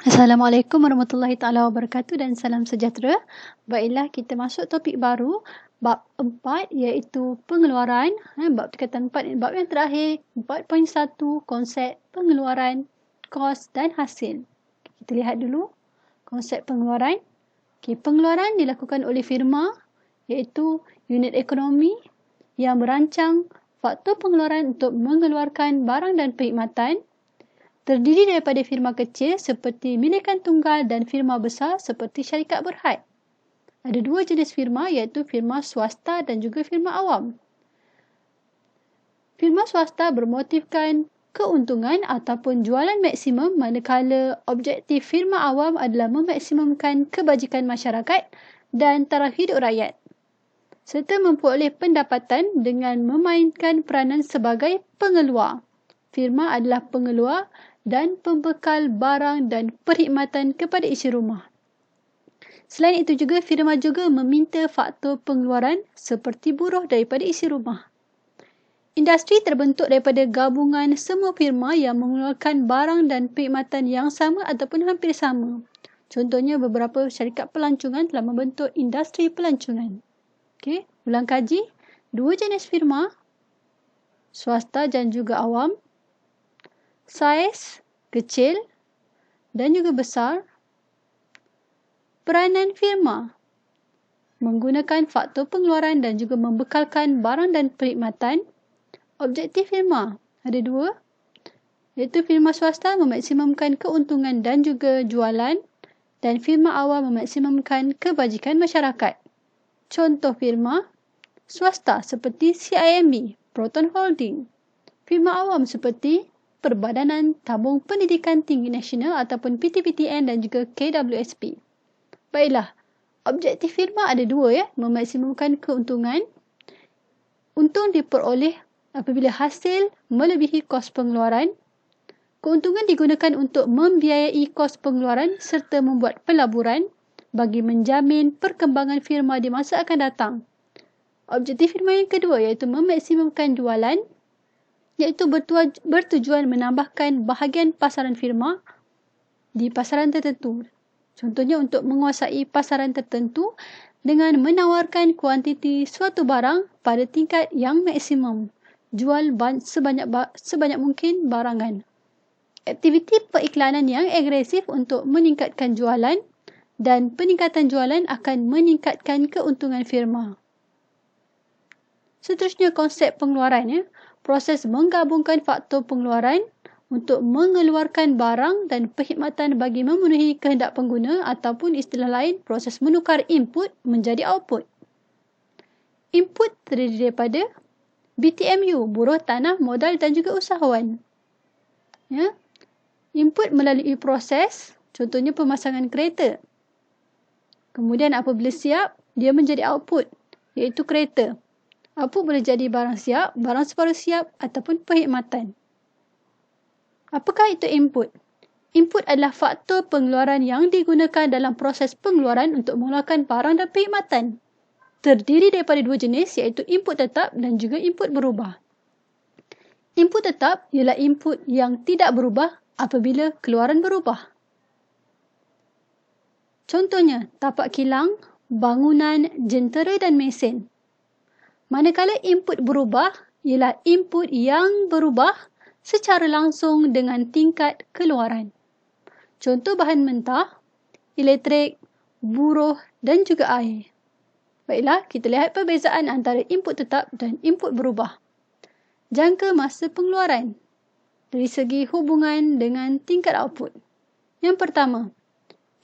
Assalamualaikum warahmatullahi taala wabarakatuh dan salam sejahtera. Baiklah, kita masuk topik baru, bab 4 iaitu pengeluaran. Bab tingkatan 4, bab yang terakhir, 4.1, konsep pengeluaran, kos dan hasil. Kita lihat dulu konsep pengeluaran. Pengeluaran dilakukan oleh firma iaitu unit ekonomi yang merancang faktor pengeluaran untuk mengeluarkan barang dan perkhidmatan. Terdiri daripada firma kecil seperti milikan tunggal dan firma besar seperti syarikat berhad. Ada dua jenis firma iaitu firma swasta dan juga firma awam. Firma swasta bermotifkan keuntungan ataupun jualan maksimum, manakala objektif firma awam adalah memaksimumkan kebajikan masyarakat dan taraf hidup rakyat, serta memperoleh pendapatan dengan memainkan peranan sebagai pengeluar. Firma adalah pengeluar dan pembekal barang dan perkhidmatan kepada isi rumah. Selain itu juga, firma juga meminta faktor pengeluaran seperti buruh daripada isi rumah. Industri terbentuk daripada gabungan semua firma yang mengeluarkan barang dan perkhidmatan yang sama ataupun hampir sama. Contohnya, beberapa syarikat pelancongan telah membentuk industri pelancongan. Ulang kaji, dua jenis firma, swasta dan juga awam. Saiz kecil dan juga besar. Peranan firma menggunakan faktor pengeluaran dan juga membekalkan barang dan perkhidmatan. Objektif firma ada dua, iaitu firma swasta memaksimumkan keuntungan dan juga jualan, dan firma awam memaksimumkan kebajikan masyarakat. Contoh firma swasta seperti CIMB, Proton Holding. Firma awam seperti Perbadanan Tabung Pendidikan Tinggi Nasional ataupun PTPTN dan juga KWSP. Baiklah, objektif firma ada dua, memaksimumkan keuntungan. Untung diperoleh apabila hasil melebihi kos pengeluaran. Keuntungan digunakan untuk membiayai kos pengeluaran serta membuat pelaburan bagi menjamin perkembangan firma di masa akan datang. Objektif firma yang kedua iaitu memaksimumkan jualan, iaitu bertujuan menambahkan bahagian pasaran firma di pasaran tertentu. Contohnya untuk menguasai pasaran tertentu dengan menawarkan kuantiti suatu barang pada tingkat yang maksimum. Jual sebanyak mungkin barangan. Aktiviti periklanan yang agresif untuk meningkatkan jualan, dan peningkatan jualan akan meningkatkan keuntungan firma. Seterusnya, konsep pengeluaran. Proses menggabungkan faktor pengeluaran untuk mengeluarkan barang dan perkhidmatan bagi memenuhi kehendak pengguna, ataupun istilah lain, proses menukar input menjadi output. Input terdiri daripada BTMU, buruh, tanah, modal dan juga usahawan. Input melalui proses, contohnya pemasangan kereta. Kemudian apabila siap, dia menjadi output, iaitu kereta. Output boleh jadi barang siap, barang separuh siap ataupun perkhidmatan. Apakah itu input? Input adalah faktor pengeluaran yang digunakan dalam proses pengeluaran untuk mengeluarkan barang dan perkhidmatan. Terdiri daripada dua jenis, iaitu input tetap dan juga input berubah. Input tetap ialah input yang tidak berubah apabila keluaran berubah. Contohnya, tapak kilang, bangunan, jentera dan mesin. Manakala input berubah ialah input yang berubah secara langsung dengan tingkat keluaran. Contoh bahan mentah, elektrik, buruh dan juga air. Baiklah, kita lihat perbezaan antara input tetap dan input berubah. Jangka masa pengeluaran dari segi hubungan dengan tingkat output. Yang pertama,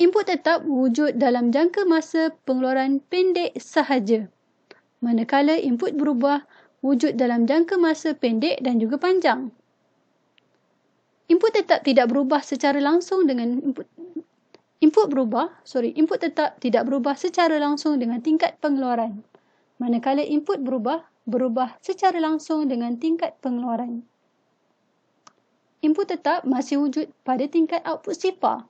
input tetap wujud dalam jangka masa pengeluaran pendek sahaja, manakala input berubah wujud dalam jangka masa pendek dan juga panjang. Input tetap tidak berubah secara langsung dengan input tetap tidak berubah secara langsung dengan tingkat pengeluaran, manakala input berubah secara langsung dengan tingkat pengeluaran. Input tetap masih wujud pada tingkat output sifar,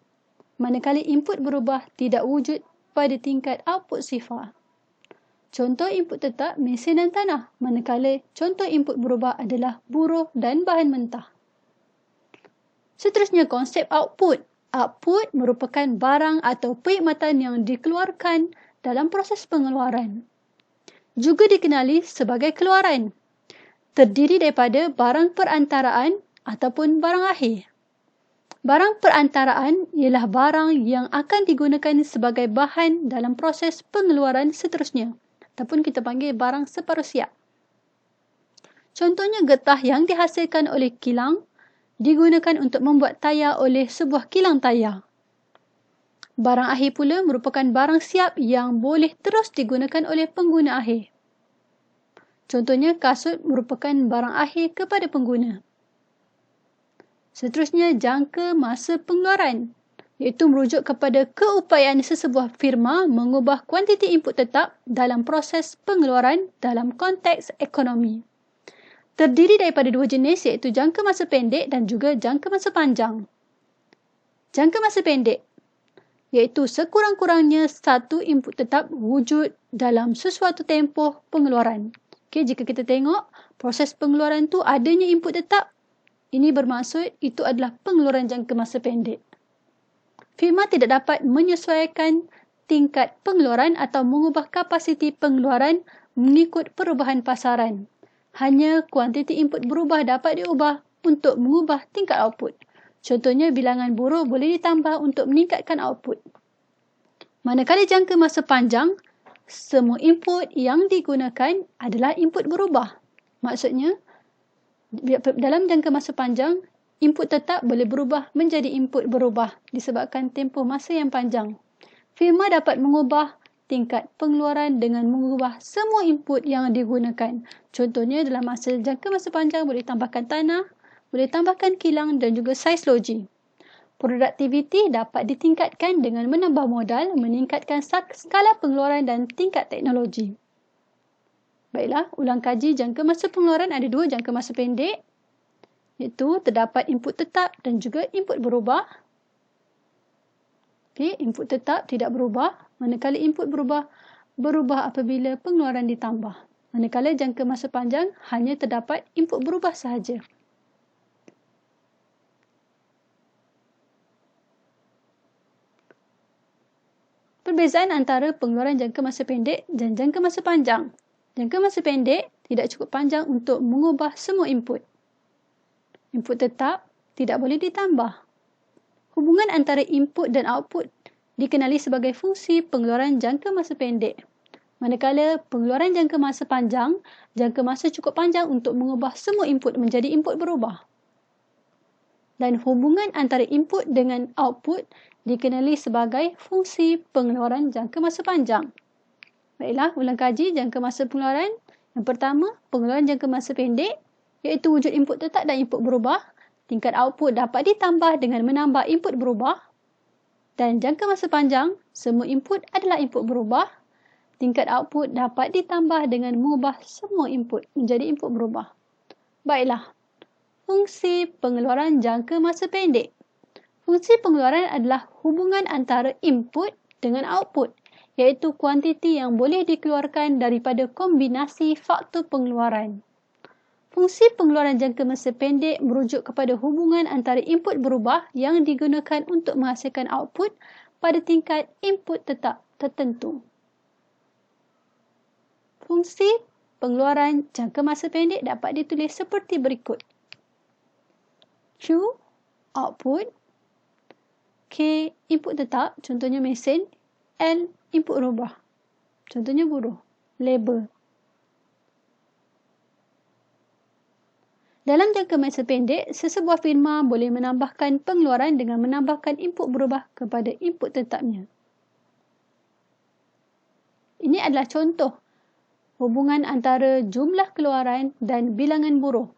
manakala input berubah tidak wujud pada tingkat output sifar. Contoh input tetap mesin dan tanah, manakala contoh input berubah adalah buruh dan bahan mentah. Seterusnya, konsep output. output merupakan barang atau perkhidmatan yang dikeluarkan dalam proses pengeluaran. Juga dikenali sebagai keluaran. Terdiri daripada barang perantaraan ataupun barang akhir. Barang perantaraan ialah barang yang akan digunakan sebagai bahan dalam proses pengeluaran seterusnya. Ataupun kita panggil barang separuh siap. Contohnya getah yang dihasilkan oleh kilang digunakan untuk membuat tayar oleh sebuah kilang tayar. Barang akhir pula merupakan barang siap yang boleh terus digunakan oleh pengguna akhir. Contohnya kasut merupakan barang akhir kepada pengguna. Seterusnya jangka masa pengeluaran, iaitu merujuk kepada keupayaan sesebuah firma mengubah kuantiti input tetap dalam proses pengeluaran dalam konteks ekonomi. Terdiri daripada dua jenis iaitu jangka masa pendek dan juga jangka masa panjang. Jangka masa pendek iaitu sekurang-kurangnya satu input tetap wujud dalam sesuatu tempoh pengeluaran. Okay, jika kita tengok proses pengeluaran tu adanya input tetap, ini bermaksud itu adalah pengeluaran jangka masa pendek. Firma tidak dapat menyesuaikan tingkat pengeluaran atau mengubah kapasiti pengeluaran mengikut perubahan pasaran. Hanya kuantiti input berubah dapat diubah untuk mengubah tingkat output. Contohnya bilangan buruh boleh ditambah untuk meningkatkan output. Manakala jangka masa panjang, semua input yang digunakan adalah input berubah. Maksudnya, dalam jangka masa panjang, input tetap boleh berubah menjadi input berubah disebabkan tempoh masa yang panjang. Firma dapat mengubah tingkat pengeluaran dengan mengubah semua input yang digunakan. Contohnya dalam jangka masa panjang boleh tambahkan tanah, boleh tambahkan kilang dan juga saiz loji. Produktiviti dapat ditingkatkan dengan menambah modal, meningkatkan skala pengeluaran dan tingkat teknologi. Baiklah, ulang kaji jangka masa pengeluaran ada dua, jangka masa pendek, iaitu terdapat input tetap dan juga input berubah. Okay, input tetap tidak berubah, manakala input berubah apabila pengeluaran ditambah. Manakala jangka masa panjang hanya terdapat input berubah sahaja. Perbezaan antara pengeluaran jangka masa pendek dan jangka masa panjang. Jangka masa pendek tidak cukup panjang untuk mengubah semua input. Input tetap tidak boleh ditambah. Hubungan antara input dan output dikenali sebagai fungsi pengeluaran jangka masa pendek. Manakala pengeluaran jangka masa panjang, jangka masa cukup panjang untuk mengubah semua input menjadi input berubah. Dan hubungan antara input dengan output dikenali sebagai fungsi pengeluaran jangka masa panjang. Baiklah, ulang kaji jangka masa pengeluaran. Yang pertama, pengeluaran jangka masa pendek iaitu wujud input tetap dan input berubah. Tingkat output dapat ditambah dengan menambah input berubah. Dan jangka masa panjang, semua input adalah input berubah. Tingkat output dapat ditambah dengan mengubah semua input menjadi input berubah. Baiklah, fungsi pengeluaran jangka masa pendek. Fungsi pengeluaran adalah hubungan antara input dengan output, iaitu kuantiti yang boleh dikeluarkan daripada kombinasi faktor pengeluaran. Fungsi pengeluaran jangka masa pendek merujuk kepada hubungan antara input berubah yang digunakan untuk menghasilkan output pada tingkat input tetap tertentu. Fungsi pengeluaran jangka masa pendek dapat ditulis seperti berikut. Q, output. K, input tetap, contohnya mesin. L, input berubah, contohnya buruh, labor. Dalam jangka masa pendek, sesebuah firma boleh menambahkan pengeluaran dengan menambahkan input berubah kepada input tetapnya. Ini adalah contoh hubungan antara jumlah keluaran dan bilangan buruh.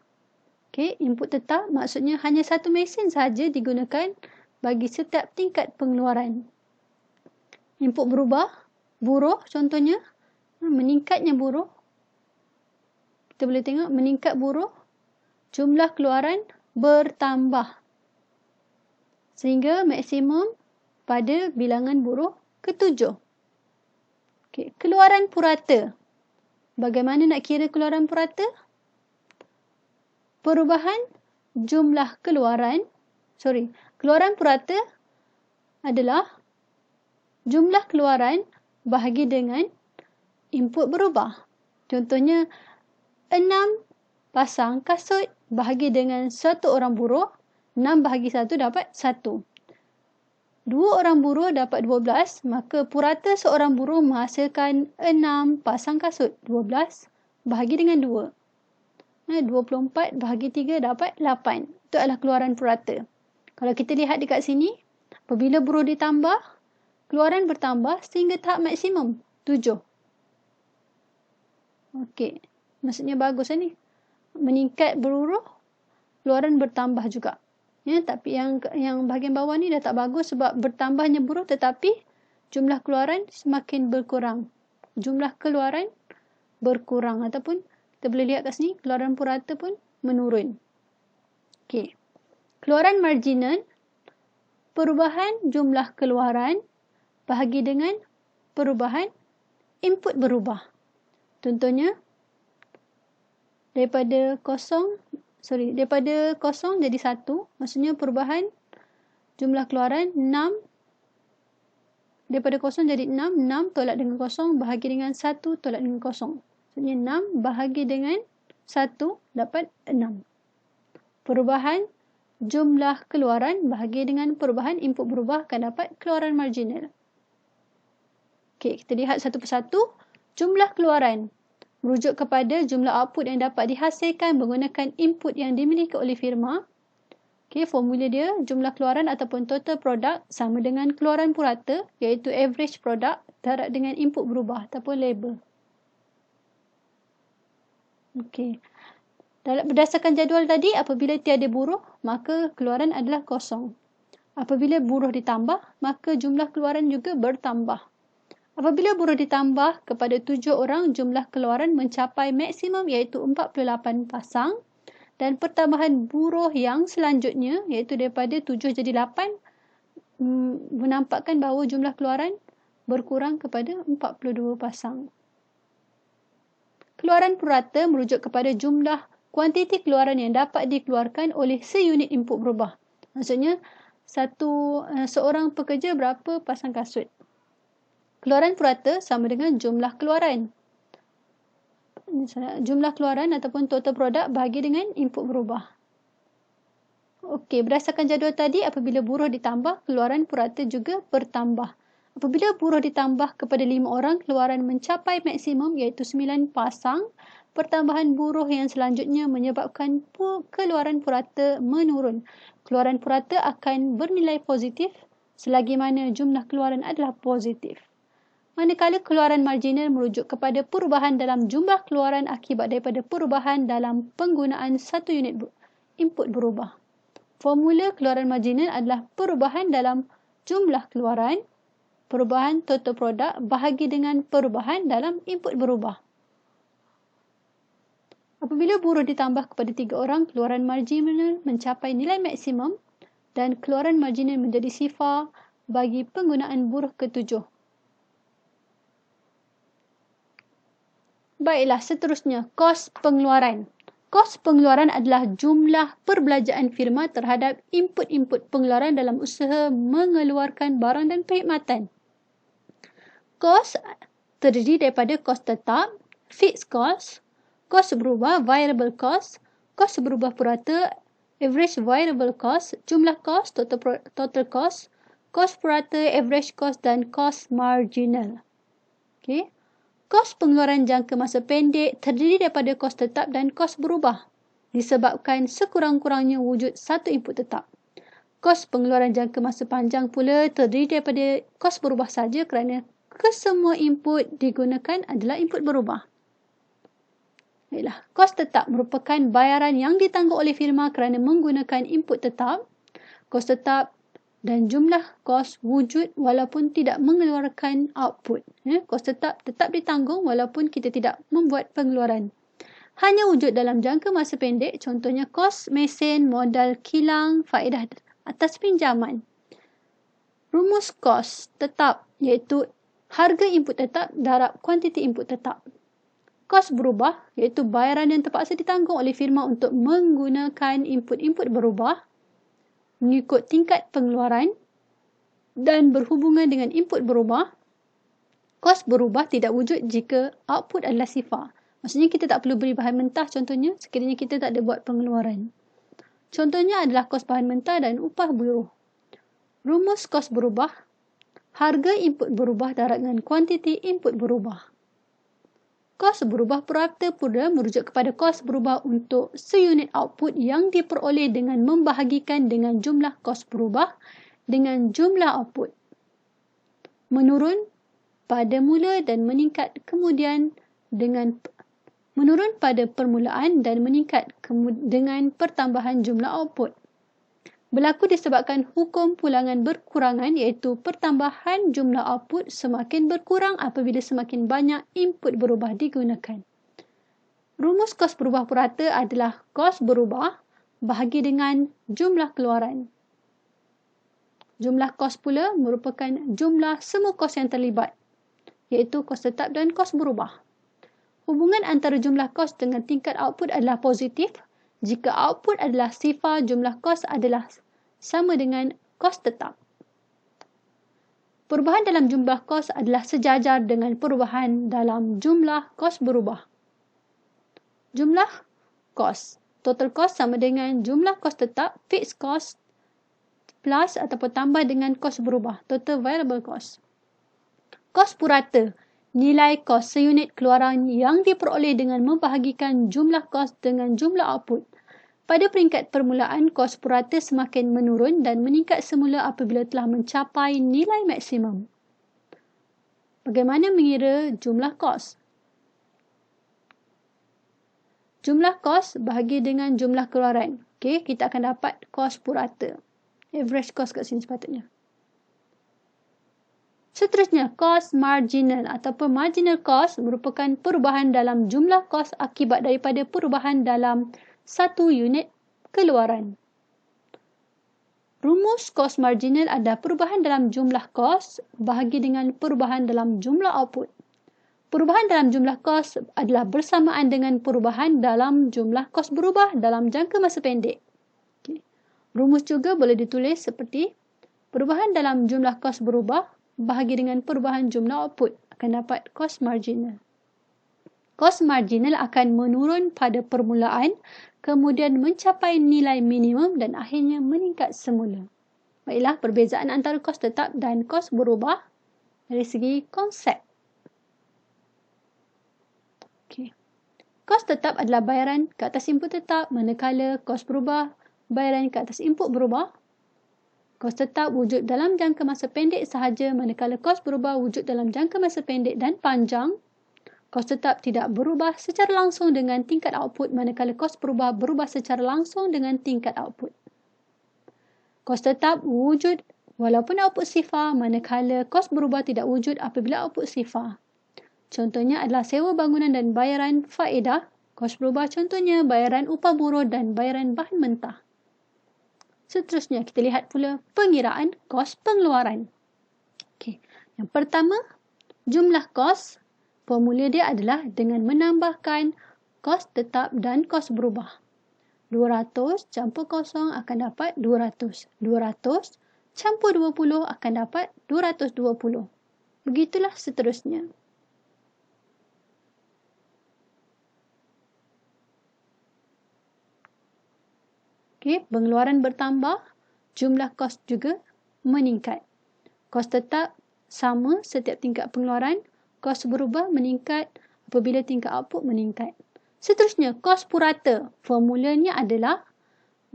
Okay, input tetap maksudnya hanya satu mesin sahaja digunakan bagi setiap tingkat pengeluaran. Input berubah, buruh contohnya, meningkatnya buruh. Kita boleh tengok meningkat buruh, jumlah keluaran bertambah sehingga maksimum pada bilangan buruh ke-7. Okay. Keluaran purata. Bagaimana nak kira keluaran purata? Perubahan jumlah keluaran purata adalah jumlah keluaran bahagi dengan input berubah. Contohnya, 6 pasang kasut bahagi dengan 1 orang buruh, 6 bahagi 1 dapat 1. 2 orang buruh dapat 12, maka purata seorang buruh menghasilkan 6 pasang kasut. 12 bahagi dengan 2. 24 bahagi 3 dapat 8. Itu adalah keluaran purata. Kalau kita lihat dekat sini, apabila buruh ditambah, keluaran bertambah sehingga tahap maksimum 7. Okey, maksudnya bagus ni. Meningkat beruruh, keluaran bertambah juga. Ya, tapi yang bahagian bawah ni dah tak bagus sebab bertambahnya buruh tetapi jumlah keluaran semakin berkurang. Jumlah keluaran berkurang ataupun kita boleh lihat kat sini keluaran purata pun menurun. Okey. Keluaran marginal, perubahan jumlah keluaran bahagi dengan perubahan input berubah. Contohnya, daripada kosong jadi 1, maksudnya perubahan jumlah keluaran 6, daripada kosong jadi 6, 6 tolak dengan kosong bahagi dengan 1 tolak dengan kosong. Maksudnya 6 bahagi dengan 1 dapat 6. Perubahan jumlah keluaran bahagi dengan perubahan input berubah akan dapat keluaran marginal. Okey, kita lihat satu persatu. Jumlah keluaran merujuk kepada jumlah output yang dapat dihasilkan menggunakan input yang dimiliki oleh firma. Okey, formula dia jumlah keluaran ataupun total product sama dengan keluaran purata iaitu average product darab dengan input berubah ataupun label. Okey. Berdasarkan jadual tadi, apabila tiada buruh, maka keluaran adalah kosong. Apabila buruh ditambah, maka jumlah keluaran juga bertambah. Apabila buruh ditambah kepada 7 orang, jumlah keluaran mencapai maksimum iaitu 48 pasang dan pertambahan buruh yang selanjutnya iaitu daripada 7 jadi 8 menampakkan bahawa jumlah keluaran berkurang kepada 42 pasang. Keluaran purata merujuk kepada jumlah kuantiti keluaran yang dapat dikeluarkan oleh seunit input berubah. Maksudnya, seorang pekerja berapa pasang kasut. Keluaran purata sama dengan jumlah keluaran. Jumlah keluaran ataupun total produk bahagi dengan input berubah. Okey, berdasarkan jadual tadi, apabila buruh ditambah, keluaran purata juga bertambah. Apabila buruh ditambah kepada 5 orang, keluaran mencapai maksimum iaitu 9 pasang. Pertambahan buruh yang selanjutnya menyebabkan keluaran purata menurun. Keluaran purata akan bernilai positif selagi mana jumlah keluaran adalah positif. Manakala keluaran marginal merujuk kepada perubahan dalam jumlah keluaran akibat daripada perubahan dalam penggunaan satu unit input berubah. Formula keluaran marginal adalah perubahan dalam jumlah keluaran, perubahan total produk bahagi dengan perubahan dalam input berubah. Apabila buruh ditambah kepada 3 orang, keluaran marginal mencapai nilai maksimum dan keluaran marginal menjadi sifar bagi penggunaan buruh ke-7. Baiklah, seterusnya, kos pengeluaran. Kos pengeluaran adalah jumlah perbelanjaan firma terhadap input-input pengeluaran dalam usaha mengeluarkan barang dan perkhidmatan. Kos terdiri daripada kos tetap, fixed cost, kos berubah, variable cost, kos berubah purata, average variable cost, jumlah kos, total cost, kos purata, average cost dan kos marginal. Okey. Kos pengeluaran jangka masa pendek terdiri daripada kos tetap dan kos berubah disebabkan sekurang-kurangnya wujud satu input tetap. Kos pengeluaran jangka masa panjang pula terdiri daripada kos berubah saja kerana kesemua input digunakan adalah input berubah. Baiklah, kos tetap merupakan bayaran yang ditanggung oleh firma kerana menggunakan input tetap. Kos tetap dan jumlah kos wujud walaupun tidak mengeluarkan output. Kos tetap ditanggung walaupun kita tidak membuat pengeluaran. Hanya wujud dalam jangka masa pendek, contohnya kos mesin, modal kilang, faedah atas pinjaman. Rumus kos tetap iaitu harga input tetap darab kuantiti input tetap. Kos berubah iaitu bayaran yang terpaksa ditanggung oleh firma untuk menggunakan input-input berubah mengikut tingkat pengeluaran. dan berhubungan dengan input berubah, kos berubah tidak wujud jika output adalah sifar. Maksudnya kita tak perlu beri bahan mentah contohnya sekiranya kita tak ada buat pengeluaran. Contohnya adalah kos bahan mentah dan upah buruh. Rumus kos berubah, harga input berubah darab dengan kuantiti input berubah. Kos berubah purata pula merujuk kepada kos berubah untuk seunit output yang diperoleh dengan membahagikan dengan jumlah kos berubah dengan jumlah output. Menurun pada mula dan meningkat kemudian dengan menurun pada permulaan dan meningkat dengan pertambahan jumlah output. Berlaku disebabkan hukum pulangan berkurangan iaitu pertambahan jumlah output semakin berkurang apabila semakin banyak input berubah digunakan. Rumus kos berubah purata adalah kos berubah bahagi dengan jumlah keluaran. Jumlah kos pula merupakan jumlah semua kos yang terlibat, iaitu kos tetap dan kos berubah. Hubungan antara jumlah kos dengan tingkat output adalah positif. Jika output adalah sifar, jumlah kos adalah sama dengan kos tetap. Perubahan dalam jumlah kos adalah sejajar dengan perubahan dalam jumlah kos berubah. Jumlah kos. Total kos sama dengan jumlah kos tetap, fixed cost, plus ataupun tambah dengan kos berubah, total variable cost. Kos purata. Nilai kos seunit keluaran yang diperoleh dengan membahagikan jumlah kos dengan jumlah output. Pada peringkat permulaan, kos purata semakin menurun dan meningkat semula apabila telah mencapai nilai maksimum. Bagaimana mengira jumlah kos? Jumlah kos bahagi dengan jumlah keluaran. Okey, kita akan dapat kos purata. Average kos kat sini sepatutnya. Seterusnya, kos marginal ataupun marginal cost merupakan perubahan dalam jumlah kos akibat daripada perubahan dalam satu unit keluaran. Rumus kos marginal adalah perubahan dalam jumlah kos bahagi dengan perubahan dalam jumlah output. Perubahan dalam jumlah kos adalah bersamaan dengan perubahan dalam jumlah kos berubah dalam jangka masa pendek. Okay. Rumus juga boleh ditulis seperti perubahan dalam jumlah kos berubah bahagi dengan perubahan jumlah output akan dapat kos marginal. Kos marginal akan menurun pada permulaan, kemudian mencapai nilai minimum dan akhirnya meningkat semula. Baiklah, perbezaan antara kos tetap dan kos berubah dari segi konsep. Okay. Kos tetap adalah bayaran ke atas input tetap, manakala kos berubah bayaran ke atas input berubah. Kos tetap wujud dalam jangka masa pendek sahaja, manakala kos berubah wujud dalam jangka masa pendek dan panjang. Kos tetap tidak berubah secara langsung dengan tingkat output, manakala kos berubah berubah secara langsung dengan tingkat output. Kos tetap wujud walaupun output sifar, manakala kos berubah tidak wujud apabila output sifar. Contohnya adalah sewa bangunan dan bayaran faedah. Kos berubah contohnya bayaran upah buruh dan bayaran bahan mentah. Seterusnya, kita lihat pula pengiraan kos pengeluaran. Okay. Yang pertama, jumlah kos. Formula dia adalah dengan menambahkan kos tetap dan kos berubah. 200 campur kosong akan dapat 200. 200 campur 20 akan dapat 220. Begitulah seterusnya. Okay, pengeluaran bertambah, jumlah kos juga meningkat. Kos tetap sama setiap tingkat pengeluaran, kos berubah meningkat apabila tingkat output meningkat. Seterusnya, kos purata. Formulanya adalah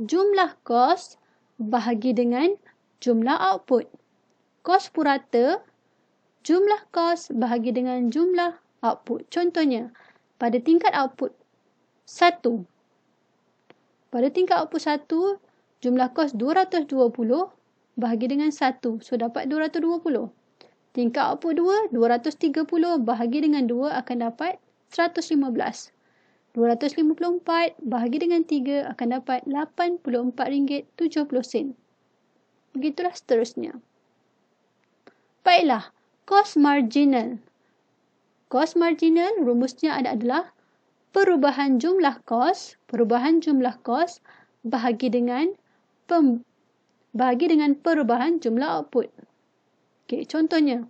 jumlah kos bahagi dengan jumlah output. Kos purata, jumlah kos bahagi dengan jumlah output. Contohnya, pada tingkat output 1, pada tingkat output 1, jumlah kos 220 bahagi dengan 1. So, dapat 220. Tingkat output 2, 230 bahagi dengan 2 akan dapat 115. 254 bahagi dengan 3 akan dapat RM84.70. Begitulah seterusnya. Baiklah, kos marginal. Kos marginal rumusnya adalah perubahan jumlah kos bahagi dengan perubahan jumlah output. Okey, contohnya,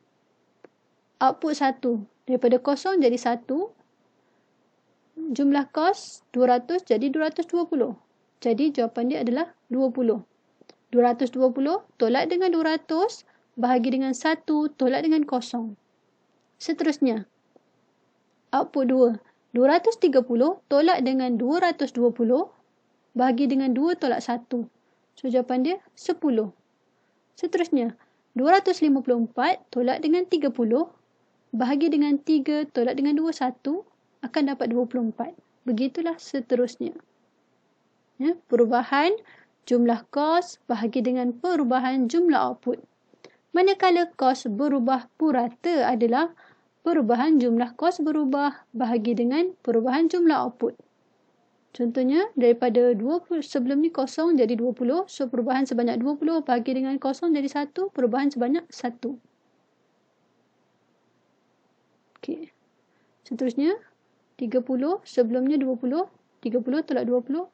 output 1 daripada kosong jadi 1, jumlah kos 200 jadi 220. Jadi jawapan dia adalah 20. 220 tolak dengan 200 bahagi dengan 1 tolak dengan kosong. Seterusnya, output 2. 230 tolak dengan 220 bahagi dengan 2 tolak 1. So, jawapan dia 10. Seterusnya, 254 tolak dengan 30 bahagi dengan 3 tolak dengan 21 akan dapat 24. Begitulah seterusnya. Ya, perubahan jumlah kos bahagi dengan perubahan jumlah output. Manakala kos berubah purata adalah perubahan jumlah kos berubah bahagi dengan perubahan jumlah output. Contohnya, daripada 20, sebelum ni kosong jadi 20, so perubahan sebanyak 20 bahagi dengan kosong jadi 1, perubahan sebanyak 1. Okey. Seterusnya, 30, sebelumnya 20, 30 tolak 20.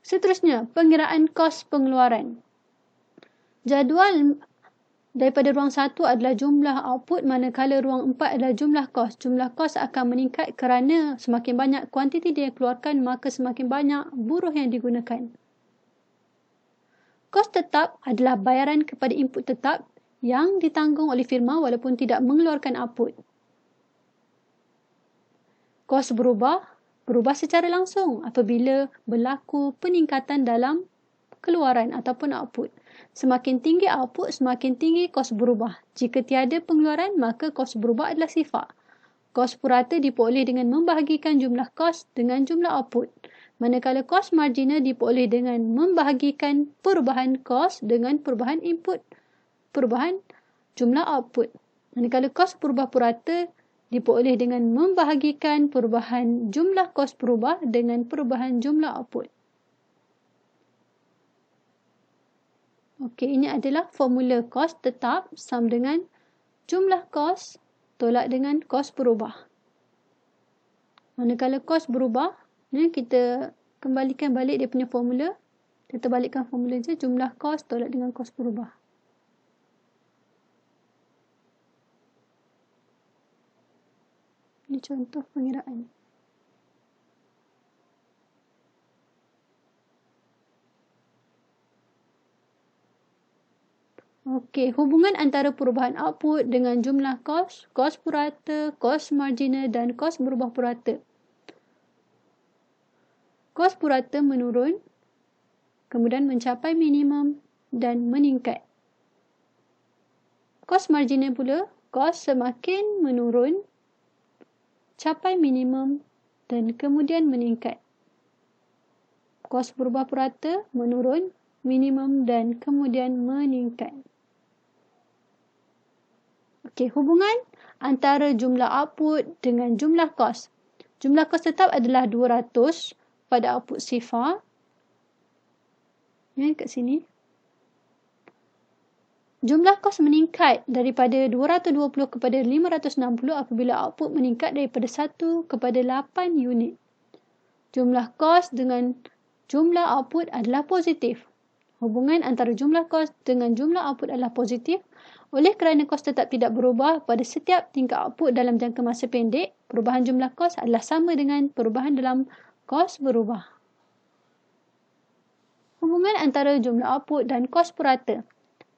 Seterusnya, pengiraan kos pengeluaran. Jadual daripada ruang 1 adalah jumlah output, manakala ruang 4 adalah jumlah kos. Jumlah kos akan meningkat kerana semakin banyak kuantiti yang dikeluarkan, maka semakin banyak buruh yang digunakan. Kos tetap adalah bayaran kepada input tetap yang ditanggung oleh firma walaupun tidak mengeluarkan output. Kos berubah secara langsung apabila berlaku peningkatan dalam keluaran ataupun output. Semakin tinggi output, semakin tinggi kos berubah. Jika tiada pengeluaran, maka kos berubah adalah sifar. Kos purata diperoleh dengan membahagikan jumlah kos dengan jumlah output. Manakala kos marginal diperoleh dengan membahagikan perubahan kos dengan perubahan input, perubahan jumlah output. Manakala kos berubah purata diperoleh dengan membahagikan perubahan jumlah kos berubah dengan perubahan jumlah output. Okey, ini adalah formula kos tetap sama dengan jumlah kos tolak dengan kos berubah. Manakala kos berubah, kita kembalikan balik dia punya formula. Kita balikkan formula je, jumlah kos tolak dengan kos berubah. Ini contoh pengiraan. Okey, hubungan antara perubahan output dengan jumlah kos, kos purata, kos marginal dan kos berubah purata. Kos purata menurun, kemudian mencapai minimum dan meningkat. Kos marginal pula, kos semakin menurun, capai minimum dan kemudian meningkat. Kos berubah purata menurun, minimum dan kemudian meningkat. Okey, hubungan antara jumlah output dengan jumlah kos. Jumlah kos tetap adalah 200 pada output sifar. Kat sini. Jumlah kos meningkat daripada 220 kepada 560 apabila output meningkat daripada 1 kepada 8 unit. Jumlah kos dengan jumlah output adalah positif. Hubungan antara jumlah kos dengan jumlah output adalah positif. Oleh kerana kos tetap tidak berubah pada setiap tingkat output dalam jangka masa pendek, perubahan jumlah kos adalah sama dengan perubahan dalam kos berubah. Hubungan antara jumlah output dan kos purata.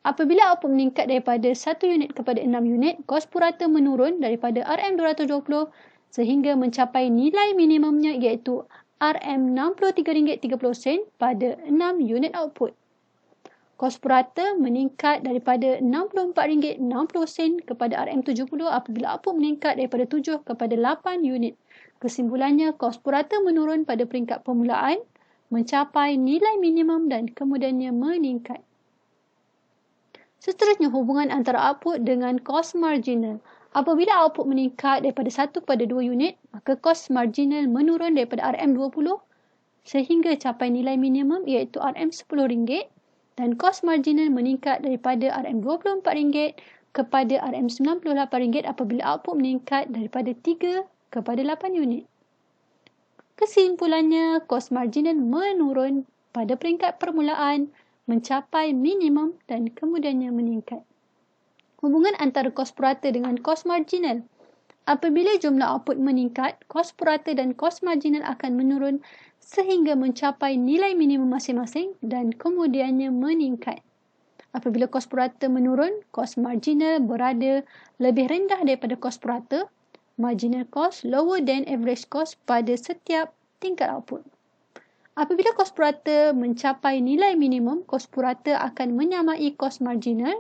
Apabila output meningkat daripada 1 unit kepada 6 unit, kos purata menurun daripada RM220 sehingga mencapai nilai minimumnya iaitu RM63.30 pada 6 unit output. Kos purata meningkat daripada RM64.60 kepada RM70 apabila output meningkat daripada 7 kepada 8 unit. Kesimpulannya, kos purata menurun pada peringkat permulaan, mencapai nilai minimum dan kemudiannya meningkat. Seterusnya, hubungan antara output dengan kos marginal. Apabila output meningkat daripada 1 kepada 2 unit, maka kos marginal menurun daripada RM20 sehingga capai nilai minimum iaitu RM10 dan kos marginal meningkat daripada RM24 kepada RM98 apabila output meningkat daripada 3 kepada 8 unit. Kesimpulannya, kos marginal menurun pada peringkat permulaan, mencapai minimum dan kemudiannya meningkat. Hubungan antara kos purata dengan kos marginal. Apabila jumlah output meningkat, kos purata dan kos marginal akan menurun sehingga mencapai nilai minimum masing-masing dan kemudiannya meningkat. Apabila kos purata menurun, kos marginal berada lebih rendah daripada kos purata, marginal cost lower than average cost pada setiap tingkat output. Apabila kos purata mencapai nilai minimum, kos purata akan menyamai kos marginal.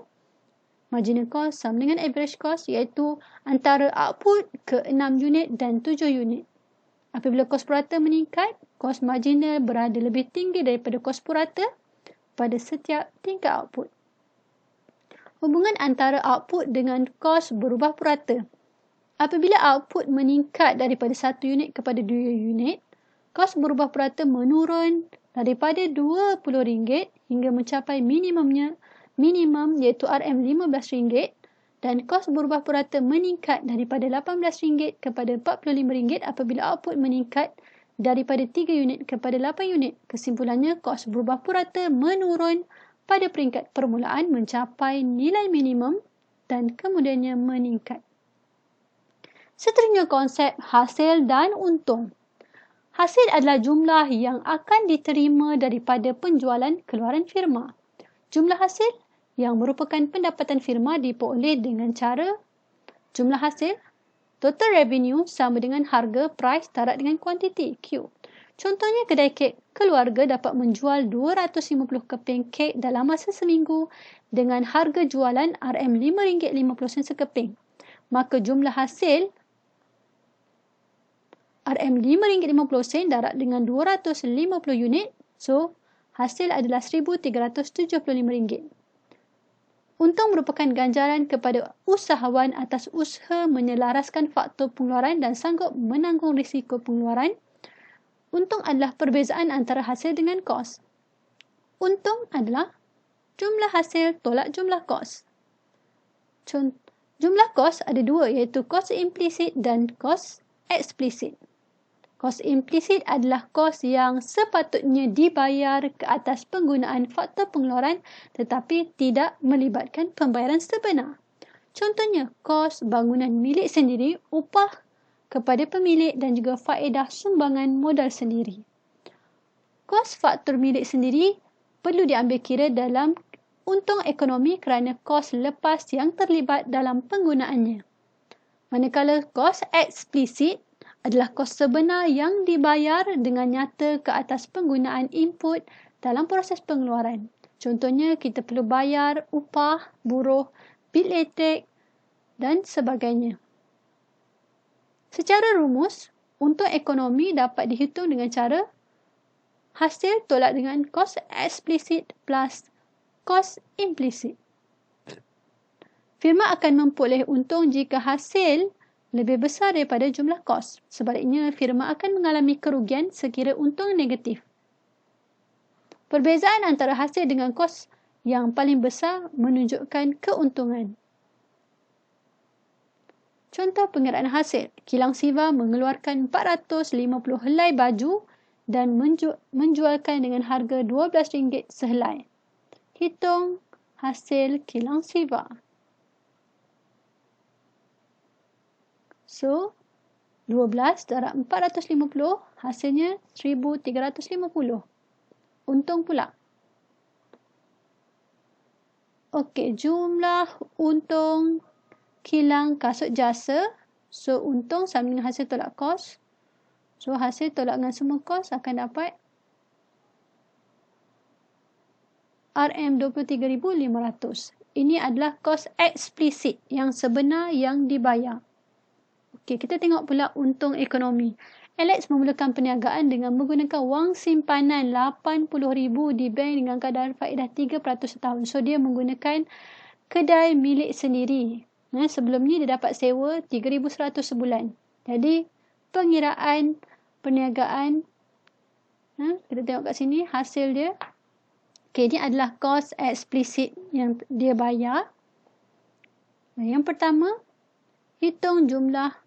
Marginal cost sama dengan average cost iaitu antara output ke 6 unit dan 7 unit. Apabila kos purata meningkat, kos marginal berada lebih tinggi daripada kos purata pada setiap tingkat output. Hubungan antara output dengan kos berubah purata. Apabila output meningkat daripada 1 unit kepada 2 unit, kos berubah purata menurun daripada RM20 hingga mencapai minimum iaitu RM15 dan kos berubah purata meningkat daripada RM18 kepada RM45 apabila output meningkat daripada 3 unit kepada 8 unit. Kesimpulannya, kos berubah purata menurun pada peringkat permulaan mencapai nilai minimum dan kemudiannya meningkat. Seterusnya konsep hasil dan untung. Hasil adalah jumlah yang akan diterima daripada penjualan keluaran firma. Jumlah hasil yang merupakan pendapatan firma diperoleh dengan cara jumlah hasil, total revenue sama dengan harga price darab dengan kuantiti Q. Contohnya, kedai kek keluarga dapat menjual 250 keping kek dalam masa seminggu dengan harga jualan RM5.50 sekeping. Maka jumlah hasil RM5.50 darab dengan 250 unit, so hasil adalah RM1,375. Untung merupakan ganjaran kepada usahawan atas usaha menyelaraskan faktor pengeluaran dan sanggup menanggung risiko pengeluaran. Untung adalah perbezaan antara hasil dengan kos. Untung adalah jumlah hasil tolak jumlah kos. Jumlah kos ada dua, iaitu kos implisit dan kos eksplisit. Kos implisit adalah kos yang sepatutnya dibayar ke atas penggunaan faktor pengeluaran tetapi tidak melibatkan pembayaran sebenar. Contohnya, kos bangunan milik sendiri, upah kepada pemilik dan juga faedah sumbangan modal sendiri. Kos faktor milik sendiri perlu diambil kira dalam untung ekonomi kerana kos lepas yang terlibat dalam penggunaannya. Manakala kos eksplisit adalah kos sebenar yang dibayar dengan nyata ke atas penggunaan input dalam proses pengeluaran. Contohnya, kita perlu bayar upah, buruh, bil elektrik dan sebagainya. Secara rumus, untung ekonomi dapat dihitung dengan cara hasil tolak dengan kos eksplisit plus kos implisit. Firma akan memperoleh untung jika hasil lebih besar daripada jumlah kos. Sebaliknya, firma akan mengalami kerugian sekira untung negatif. Perbezaan antara hasil dengan kos yang paling besar menunjukkan keuntungan. Contoh pengeraan hasil. Kilang Siva mengeluarkan 450 helai baju dan menjualkan dengan harga RM12 sehelai. Hitung hasil Kilang Siva. So, 12 darab 450 hasilnya 1,350. Untung pula. Okey, jumlah untung kilang kasut jasa. So, untung sama dengan hasil tolak kos. So, hasil tolak dengan semua kos akan dapat RM23,500. Ini adalah kos eksplisit yang sebenar yang dibayar. Okey, kita tengok pula untung ekonomi. Alex memulakan perniagaan dengan menggunakan wang simpanan RM80,000 di bank dengan kadar faedah 3% setahun. So, dia menggunakan kedai milik sendiri. Sebelum ni dia dapat sewa RM3,100 sebulan. Jadi, pengiraan perniagaan, kita tengok kat sini hasil dia. Okey, ini adalah kos eksplisit yang dia bayar. Yang pertama, hitung jumlah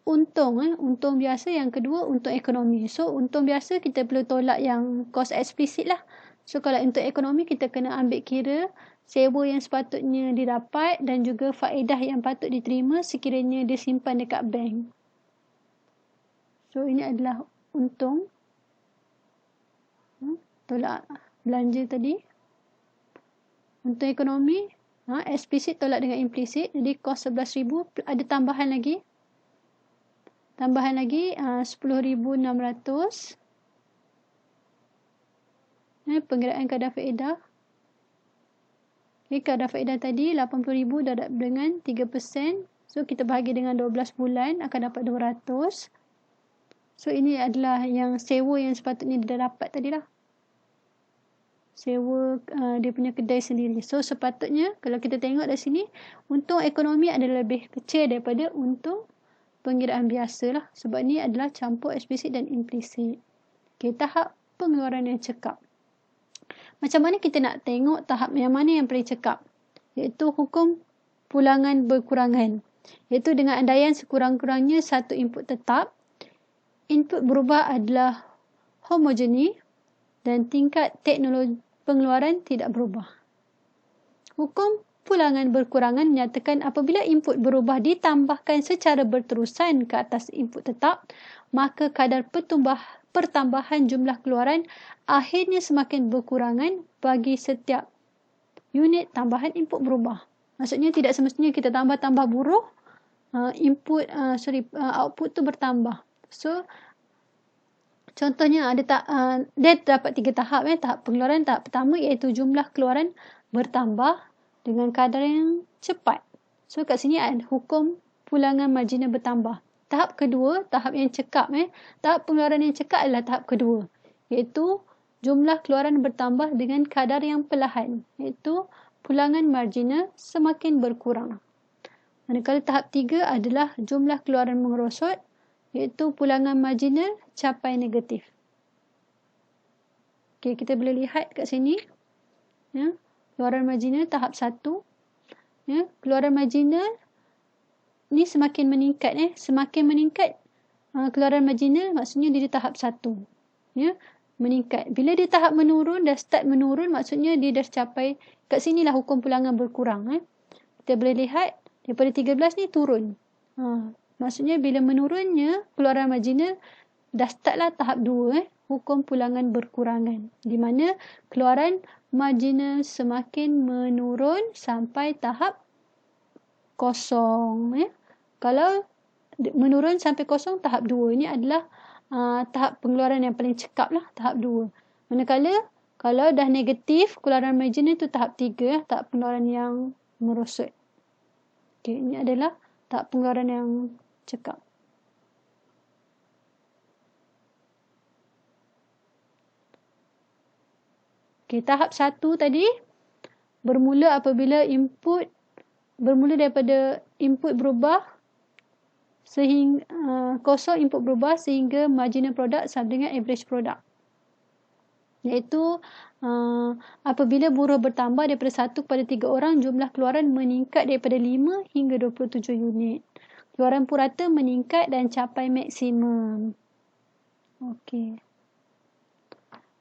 untung. Untung biasa. Yang kedua, untung ekonomi. So, untung biasa kita perlu tolak yang kos eksplisit lah. So, kalau untuk ekonomi kita kena ambil kira sewa yang sepatutnya didapat dan juga faedah yang patut diterima sekiranya dia simpan dekat bank. So, ini adalah untung. Tolak belanja tadi. Untuk ekonomi, eksplisit tolak dengan implisit. Jadi, kos 11,000 ada tambahan lagi. Tambahan lagi 10,600. Penggiraan kadar faedah. Okay, kadar faedah tadi 80,000 dah dengan 3%. So, kita bahagi dengan 12 bulan akan dapat 200. So, ini adalah yang sewa yang sepatutnya dia dah dapat tadi lah. Sewa dia punya kedai sendiri. So, sepatutnya kalau kita tengok dari sini, untung ekonomi adalah lebih kecil daripada untung penggiraan biasa lah. Sebab ni adalah campur eksplisit dan implisit. Okay, tahap pengeluaran yang cekap. Macam mana kita nak tengok tahap yang mana yang paling cekap? Iaitu hukum pulangan berkurangan. Iaitu dengan andaian sekurang-kurangnya satu input tetap. Input berubah adalah homogeni dan tingkat teknologi pengeluaran tidak berubah. Hukum pulangan berkurangan menyatakan apabila input berubah ditambahkan secara berterusan ke atas input tetap, maka kadar pertambahan jumlah keluaran akhirnya semakin berkurangan bagi setiap unit tambahan input berubah. Maksudnya tidak semestinya kita tambah-tambah buruh, output tu bertambah. So, contohnya dia dapat 3 tahap. Tahap pengeluaran, tahap pertama iaitu jumlah keluaran bertambah dengan kadar yang cepat. So, kat sini ada hukum pulangan marginal bertambah. Tahap kedua, tahap yang cekap. Tahap pengeluaran yang cekap adalah tahap kedua. Iaitu jumlah keluaran bertambah dengan kadar yang perlahan. Iaitu pulangan marginal semakin berkurang. Manakala tahap 3 adalah jumlah keluaran mengerosot. Iaitu pulangan marginal capai negatif. Okay, kita boleh lihat kat sini. Keluaran marginal tahap 1. Keluaran marginal ni semakin meningkat. Semakin meningkat keluaran marginal maksudnya dia di tahap 1. Meningkat. Bila dia tahap menurun, dah start menurun, maksudnya dia dah capai, kat sinilah hukum pulangan berkurang. Kita boleh lihat daripada 13 ni turun. Maksudnya bila menurunnya keluaran marginal, dah startlah tahap 2, hukum pulangan berkurangan. Di mana keluaran marginal semakin menurun sampai tahap kosong. Kalau menurun sampai kosong, tahap 2. Ini adalah tahap pengeluaran yang paling cekap lah, tahap 2. Manakala kalau dah negatif, keluaran marginal itu tahap 3, tahap pengeluaran yang merosot. Okay, ini adalah tahap pengeluaran yang cekap. Okay, tahap 1 tadi bermula daripada input berubah sehingga kosong input berubah sehingga marginal product sama dengan average product. Iaitu apabila buruh bertambah daripada 1 kepada 3 orang, jumlah keluaran meningkat daripada 5 hingga 27 unit. Keluaran purata meningkat dan capai maksimum. Okey.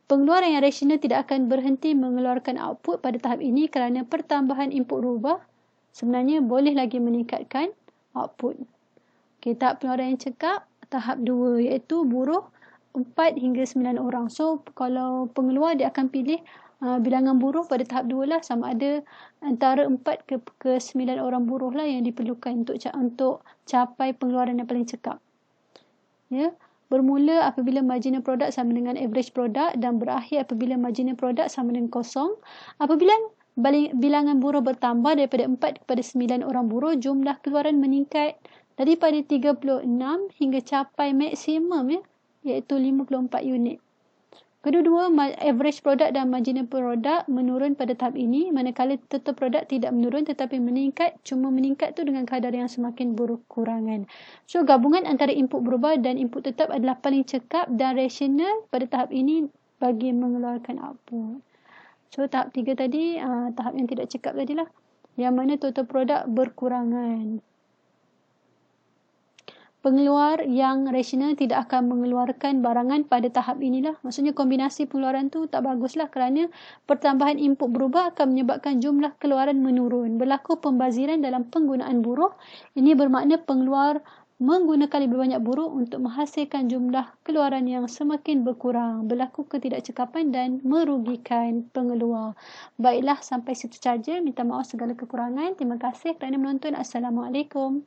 Pengeluaran yang rasional tidak akan berhenti mengeluarkan output pada tahap ini kerana pertambahan input berubah sebenarnya boleh lagi meningkatkan output. Okey, tahap pengeluaran yang cekap, tahap 2 iaitu buruh 4 hingga 9 orang. So, kalau pengeluar dia akan pilih bilangan buruh pada tahap 2 lah, sama ada antara 4 ke 9 orang buruh lah yang diperlukan untuk capai pengeluaran yang paling cekap. Bermula apabila marginal product sama dengan average product dan berakhir apabila marginal product sama dengan kosong. Apabila bilangan buruh bertambah daripada 4 kepada 9 orang buruh, jumlah keluaran meningkat daripada 36 hingga capai maksimum iaitu 54 unit. Kedua-dua average product dan marginal product menurun pada tahap ini, manakala total product tidak menurun tetapi meningkat, cuma meningkat tu dengan kadar yang semakin berkurangan. So, gabungan antara input berubah dan input tetap adalah paling cekap dan rasional pada tahap ini bagi mengeluarkan output. So, tahap 3 tadi, tahap yang tidak cekap tadilah, yang mana total product berkurangan. Pengeluar yang rasional tidak akan mengeluarkan barangan pada tahap inilah. Maksudnya kombinasi pengeluaran tu tak baguslah kerana pertambahan input berubah akan menyebabkan jumlah keluaran menurun. Berlaku pembaziran dalam penggunaan buruh. Ini bermakna pengeluar menggunakan lebih banyak buruh untuk menghasilkan jumlah keluaran yang semakin berkurang. Berlaku ketidakcekapan dan merugikan pengeluar. Baiklah, sampai situ saja. Minta maaf segala kekurangan. Terima kasih kerana menonton. Assalamualaikum.